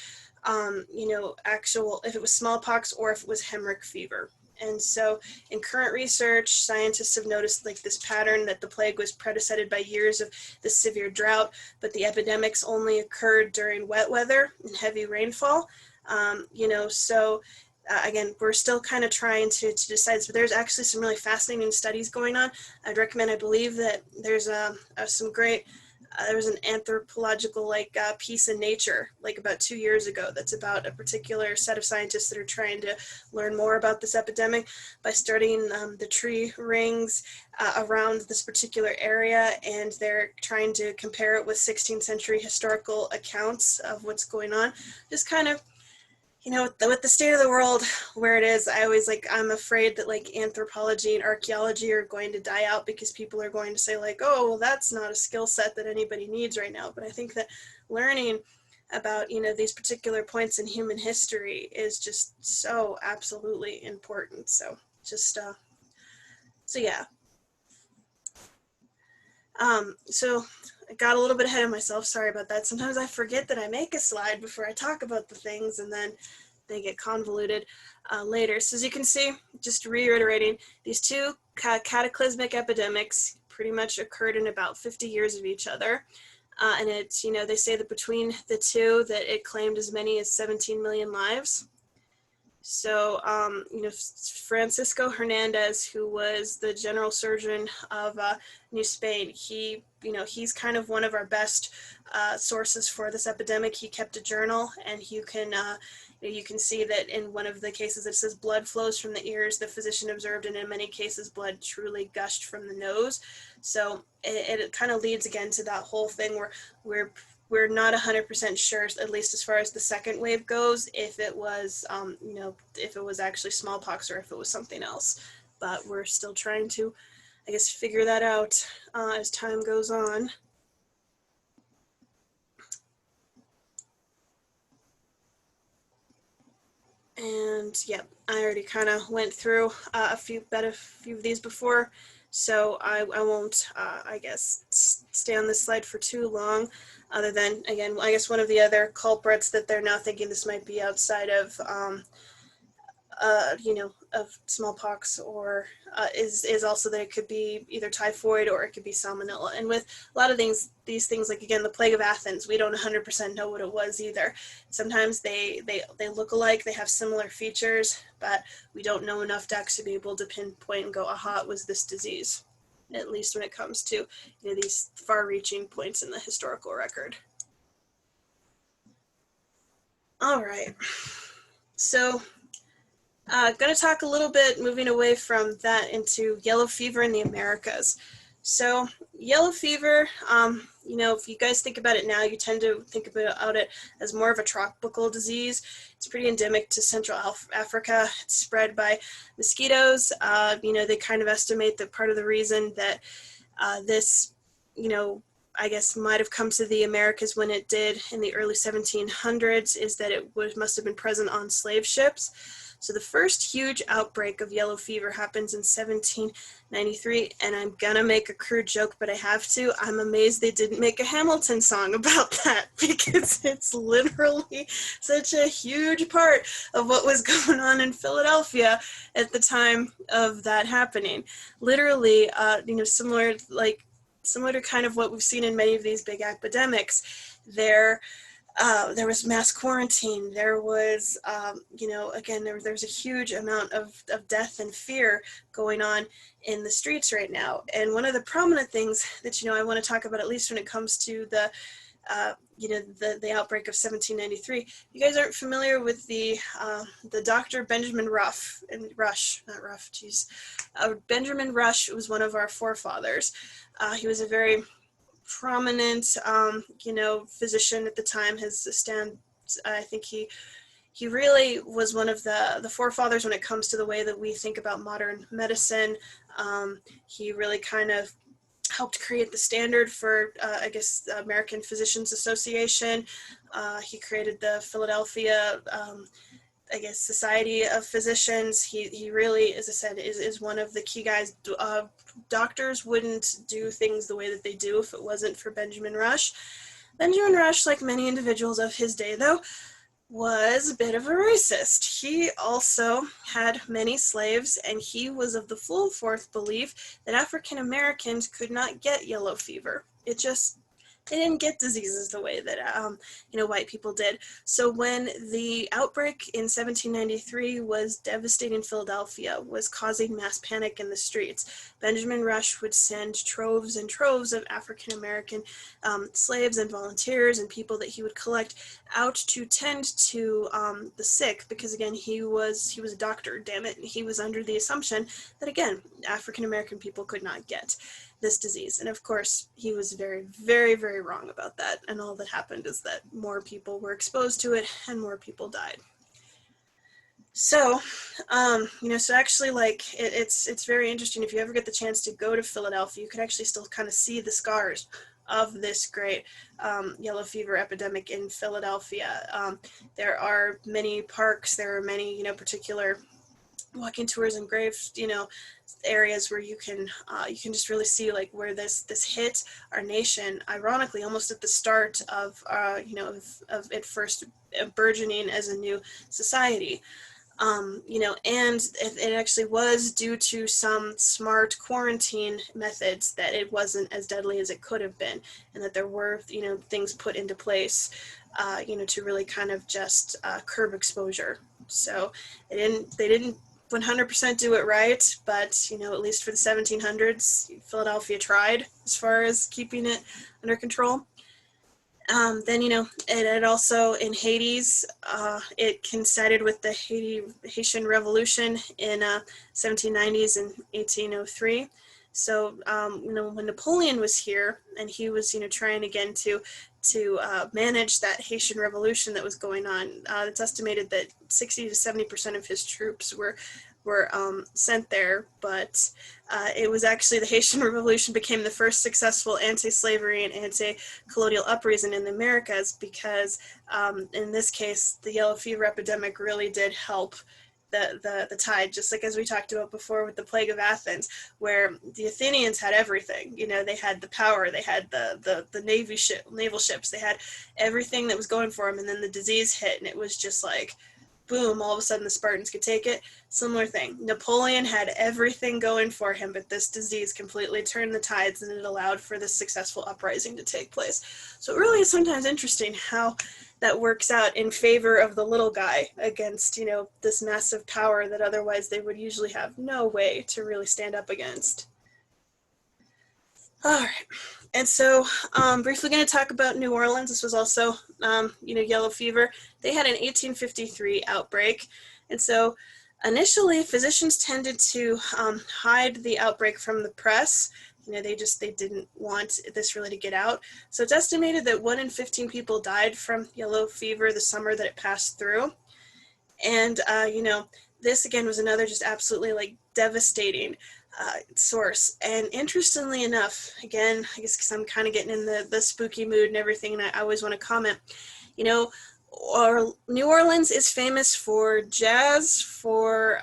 if it was smallpox or if it was hemorrhagic fever. And so in current research, scientists have noticed this pattern that the plague was preceded by years of this severe drought, but the epidemics only occurred during wet weather and heavy rainfall. Again, we're still kind of trying to decide, but there's actually some really fascinating studies going on. I'd recommend, I believe that there's some great, there was an anthropological piece in Nature about 2 years ago that's about a particular set of scientists that are trying to learn more about this epidemic by studying the tree rings around this particular area, and they're trying to compare it with 16th century historical accounts of what's going on. Just kind of, with the state of the world where it is, I always I'm afraid that anthropology and archaeology are going to die out because people are going to say oh, well, that's not a skill set that anybody needs right now. But I think that learning about, these particular points in human history is just so absolutely important. So yeah. So I got a little bit ahead of myself. Sorry about that. Sometimes I forget that I make a slide before I talk about the things, and then they get convoluted later. So as you can see, just reiterating, these two cataclysmic epidemics pretty much occurred in about 50 years of each other. And it's, they say that between the two that it claimed as many as 17 million lives. So, Francisco Hernandez, who was the general surgeon of New Spain, he's kind of one of our best sources for this epidemic. He kept a journal, and you can see that in one of the cases it says blood flows from the ears, the physician observed, and in many cases blood truly gushed from the nose. So it kind of leads again to that whole thing where we're not 100% sure, at least as far as the second wave goes, if it was, if it was actually smallpox or if it was something else. But we're still trying to, I guess, figure that out as time goes on. And yeah, I already kind of went through a few of these before, so I won't, I guess, stay on this slide for too long, other than, again, I guess one of the other culprits that they're now thinking this might be outside of, of smallpox, or is also that it could be either typhoid or it could be salmonella. And with a lot of these things, again, the plague of Athens, we don't 100% know what it was either. Sometimes they look alike, they have similar features, but we don't know enough to actually be able to pinpoint and go, aha, it was this disease, at least when it comes to these far-reaching points in the historical record. All right, so going to talk a little bit, moving away from that, into yellow fever in the Americas. So yellow fever, if you guys think about it now, you tend to think about it as more of a tropical disease. It's pretty endemic to Central Africa. It's spread by mosquitoes. They kind of estimate that part of the reason that this, I guess might have come to the Americas when it did in the early 1700s is that it must have been present on slave ships. So the first huge outbreak of yellow fever happens in 1793, and I'm gonna make a crude joke, but I have to. I'm amazed they didn't make a Hamilton song about that, because it's literally such a huge part of what was going on in Philadelphia at the time of that happening. Literally, similar to kind of what we've seen in many of these big epidemics, there was mass quarantine. There was, again, there's a huge amount of death and fear going on in the streets right now. And one of the prominent things that, I want to talk about, at least when it comes to the outbreak of 1793. You guys aren't familiar with the Dr. Benjamin Benjamin Rush was one of our forefathers. He was a very prominent, physician at the time. I think he really was one of the forefathers when it comes to the way that we think about modern medicine. He really kind of helped create the standard for, the American Physicians Association. He created the Philadelphia, Society of Physicians. He really, as I said, is one of the key guys. Doctors wouldn't do things the way that they do if it wasn't for Benjamin Rush. Benjamin Rush, like many individuals of his day, though, was a bit of a racist. He also had many slaves, and he was of the full force belief that African Americans could not get yellow fever. They didn't get diseases the way that white people did. So when the outbreak in 1793 was devastating Philadelphia, was causing mass panic in the streets, Benjamin Rush would send troves and troves of African American slaves and volunteers and people that he would collect out to tend to the sick, because again, he was a doctor, damn it, and he was under the assumption that, again, African American people could not get this disease. And of course, he was very, very, very wrong about that. And all that happened is that more people were exposed to it and more people died. So, so actually, it's very interesting. If you ever get the chance to go to Philadelphia, you can actually still kind of see the scars of this great yellow fever epidemic in Philadelphia. There are many parks, there are many, particular walking tours and grave, areas where you can just really see like where this hit our nation, ironically, almost at the start of of it first burgeoning as a new society. And it actually was due to some smart quarantine methods that it wasn't as deadly as it could have been, and that there were, things put into place, to really kind of just curb exposure. So they didn't 100% do it right, but, at least for the 1700s, Philadelphia tried as far as keeping it under control. Then, it also in Hades, it coincided with the Haitian Revolution in 1790s and 1803. So, when Napoleon was here and he was, trying again to manage that Haitian Revolution that was going on, it's estimated that 60 to 70% of his troops were sent there, but it was actually the Haitian Revolution became the first successful anti-slavery and anti-colonial uprising in the Americas, because in this case, the yellow fever epidemic really did help the tide, just like as we talked about before with the plague of Athens, where the Athenians had everything. They had the power, they had the naval ships, they had everything that was going for them, and then the disease hit, and it was just like, boom, all of a sudden the Spartans could take it. Similar thing. Napoleon had everything going for him, but this disease completely turned the tides, and it allowed for this successful uprising to take place. So it really is sometimes interesting how that works out in favor of the little guy against, this massive power that otherwise they would usually have no way to really stand up against. All right. And so briefly going to talk about New Orleans. This was also, yellow fever. They had an 1853 outbreak. And so initially physicians tended to hide the outbreak from the press. They didn't want this really to get out. So it's estimated that 1 in 15 people died from yellow fever the summer that it passed through. And, this again was another just absolutely devastating source. And interestingly enough, again, I guess because I'm kind of getting in the spooky mood and everything, and I always want to comment, you know, New Orleans is famous for jazz, for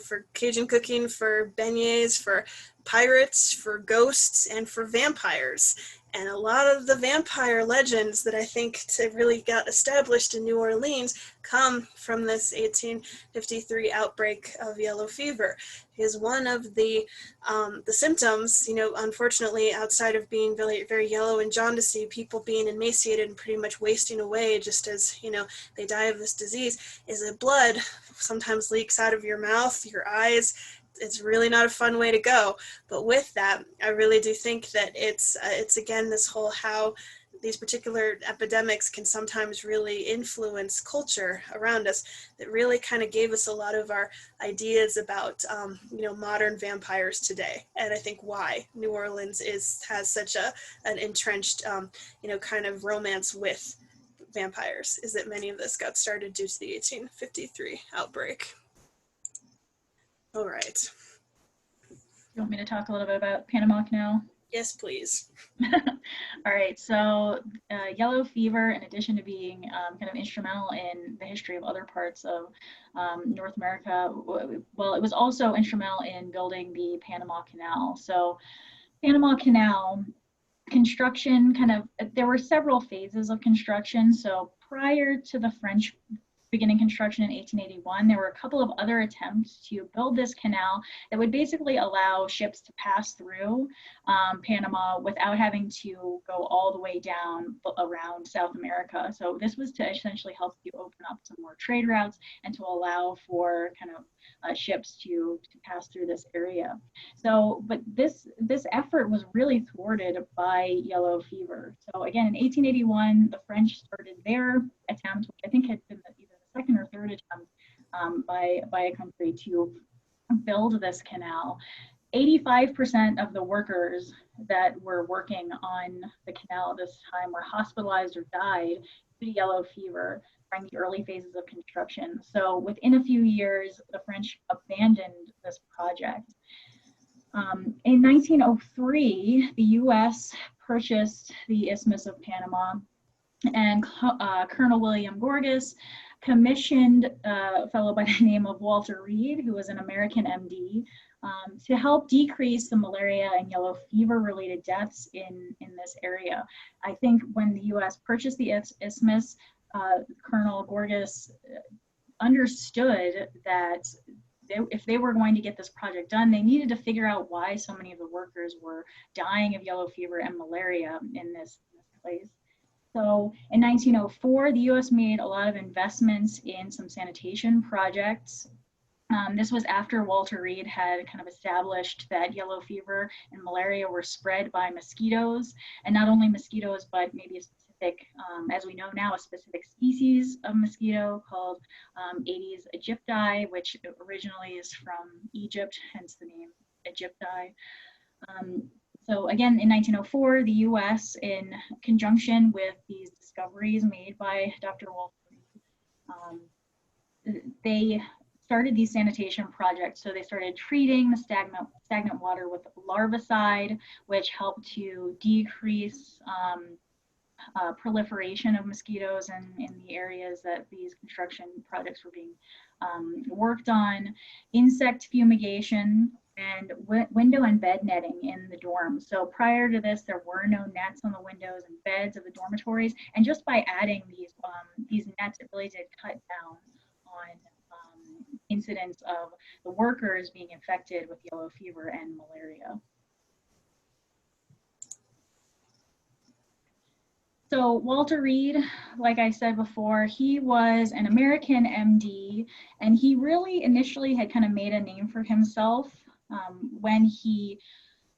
for Cajun cooking, for beignets, for pirates, for ghosts, and for vampires. And a lot of the vampire legends that I think really got established in New Orleans come from this 1853 outbreak of yellow fever. Because one of the symptoms, unfortunately, outside of being very, very yellow and jaundicey, people being emaciated and pretty much wasting away just as, they die of this disease, is that blood sometimes leaks out of your mouth, your eyes. It's really not a fun way to go. But with that, I really do think that it's again, this whole how these particular epidemics can sometimes really influence culture around us that really kind of gave us a lot of our ideas about, modern vampires today. And I think why New Orleans has such an entrenched, kind of romance with vampires is that many of this got started due to the 1853 outbreak. All right. You want me to talk a little bit about Panama Canal? Yes, please. All right, so yellow fever, in addition to being kind of instrumental in the history of other parts of North America, well, it was also instrumental in building the Panama Canal. So Panama Canal construction there were several phases of construction. So prior to the French beginning construction in 1881, there were a couple of other attempts to build this canal that would basically allow ships to pass through Panama without having to go all the way down around South America. So this was to essentially help you open up some more trade routes and to allow for kind of ships to pass through this area. So, but this effort was really thwarted by yellow fever. So again, in 1881, the French started their attempt, which I think had been either the second or third attempt by a country to build this canal. 85% of the workers that were working on the canal at this time were hospitalized or died due to yellow fever during the early phases of construction. So within a few years, the French abandoned this project. In 1903, the US purchased the Isthmus of Panama, and Colonel William Gorgas commissioned a fellow by the name of Walter Reed, who was an American MD, to help decrease the malaria and yellow fever related deaths in this area. I think when the US purchased the Isthmus, Colonel Gorgas understood that if they were going to get this project done, they needed to figure out why so many of the workers were dying of yellow fever and malaria in this place. So in 1904, the US made a lot of investments in some sanitation projects. This was after Walter Reed had kind of established that yellow fever and malaria were spread by mosquitoes, and not only mosquitoes, but maybe a specific, as we know now, a specific species of mosquito called Aedes aegypti, which originally is from Egypt, hence the name Aegypti. So again, in 1904, the US, in conjunction with these discoveries made by Dr. Walter Reed, they started these sanitation projects. So they started treating the stagnant water with larvicide, which helped to decrease proliferation of mosquitoes in the areas that these construction projects were being worked on, insect fumigation, and window and bed netting in the dorms. So prior to this, there were no nets on the windows and beds of the dormitories, and just by adding these nets, it really did cut down on incidents of the workers being infected with yellow fever and malaria. So Walter Reed, like I said before, he was an American MD, and he really initially had kind of made a name for himself when he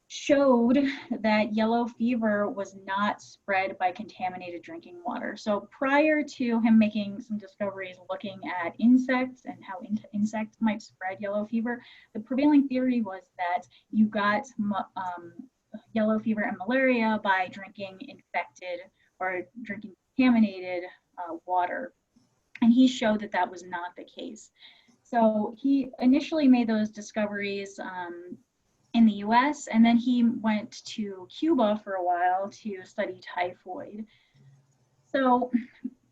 showed that yellow fever was not spread by contaminated drinking water. So prior to him making some discoveries looking at insects and how insects might spread yellow fever, the prevailing theory was that you got yellow fever and malaria by drinking infected or drinking contaminated water. And he showed that that was not the case. So he initially made those discoveries in the US, and then he went to Cuba for a while to study typhoid. So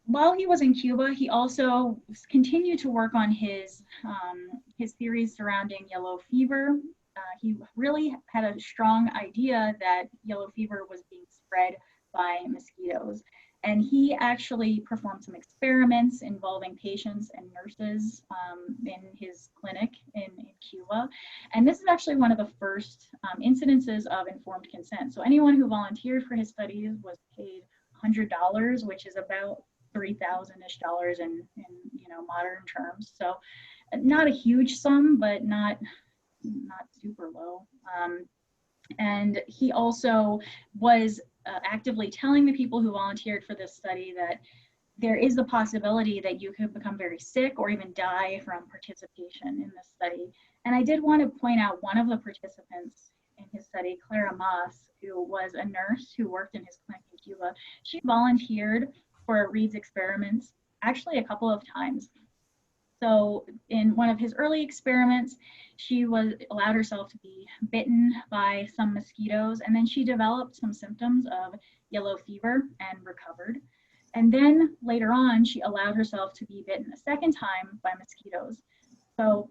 while he was in Cuba, he also continued to work on his theories surrounding yellow fever. He really had a strong idea that yellow fever was being spread by mosquitoes. And he actually performed some experiments involving patients and nurses in his clinic in Cuba. And this is actually one of the first incidences of informed consent. So anyone who volunteered for his studies was paid $100, which is about $3,000-ish in modern terms. So not a huge sum, but not super low. And he also was actively telling the people who volunteered for this study that there is the possibility that you could become very sick or even die from participation in this study. And I did want to point out one of the participants in his study, Clara Moss, who was a nurse who worked in his clinic in Cuba. She volunteered for Reed's experiments actually a couple of times. So in one of his early experiments, she allowed herself to be bitten by some mosquitoes, and then she developed some symptoms of yellow fever and recovered. And then later on, she allowed herself to be bitten a second time by mosquitoes. So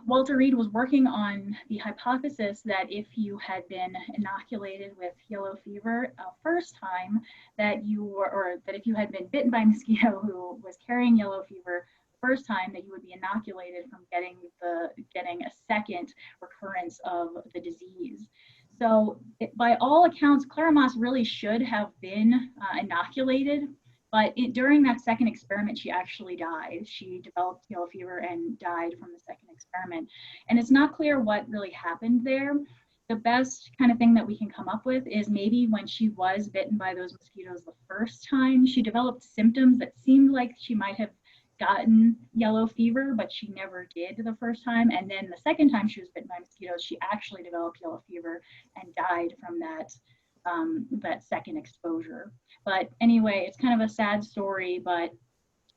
Walter Reed was working on the hypothesis that if you had been inoculated with yellow fever a first time, that if you had been bitten by a mosquito who was carrying yellow fever first time, that you would be inoculated from getting a second recurrence of the disease. So by all accounts, Clara Moss really should have been inoculated, but during that second experiment, she actually died. She developed yellow fever and died from the second experiment. And it's not clear what really happened there. The best kind of thing that we can come up with is maybe when she was bitten by those mosquitoes the first time, she developed symptoms that seemed like she might have gotten yellow fever, but she never did the first time. And then the second time she was bitten by mosquitoes, she actually developed yellow fever and died from that second exposure. But anyway, it's kind of a sad story, but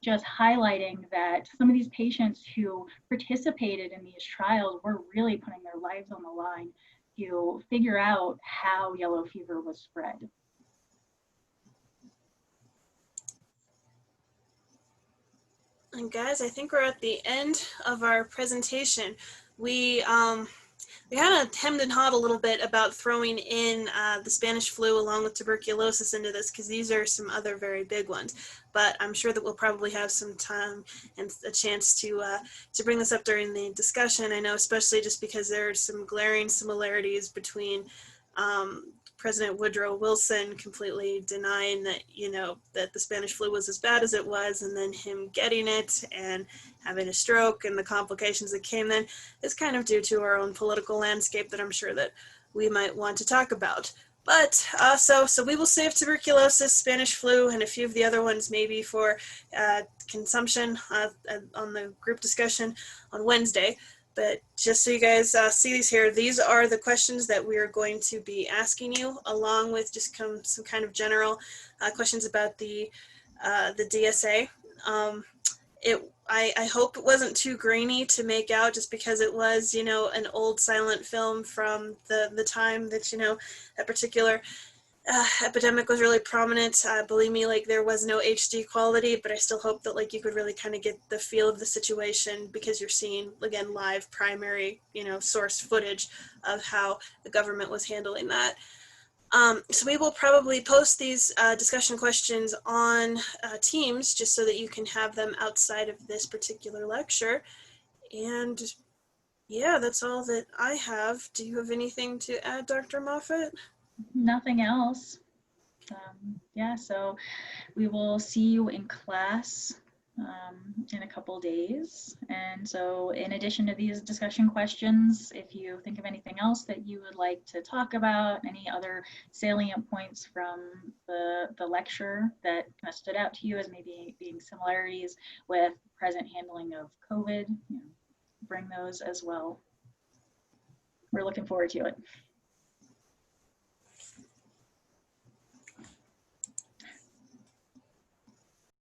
just highlighting that some of these patients who participated in these trials were really putting their lives on the line to figure out how yellow fever was spread. And guys, I think we're at the end of our presentation. We kind of hemmed and hawed a little bit about throwing in the Spanish flu along with tuberculosis into this, because these are some other very big ones. But I'm sure that we'll probably have some time and a chance to bring this up during the discussion. I know, especially just because there are some glaring similarities between President Woodrow Wilson completely denying that, that the Spanish flu was as bad as it was, and then him getting it and having a stroke and the complications that came then, is kind of due to our own political landscape that I'm sure that we might want to talk about. But so we will save tuberculosis, Spanish flu, and a few of the other ones maybe for consumption on the group discussion on Wednesday. But just so you guys see these here, these are the questions that we are going to be asking you, along with just some kind of general questions about the DSA. I hope it wasn't too grainy to make out, just because it was, an old silent film from the time that, that particular epidemic was really prominent. Believe me, there was no HD quality, but I still hope that you could really kind of get the feel of the situation, because you're seeing, again, live primary, source footage of how the government was handling that. So we will probably post these discussion questions on Teams, just so that you can have them outside of this particular lecture. And yeah, that's all that I have. Do you have anything to add, Dr. Moffat? Nothing else. Yeah, so we will see you in class in a couple days. And so in addition to these discussion questions, if you think of anything else that you would like to talk about, any other salient points from the lecture that kind of stood out to you as maybe being similarities with present handling of COVID, bring those as well. We're looking forward to it.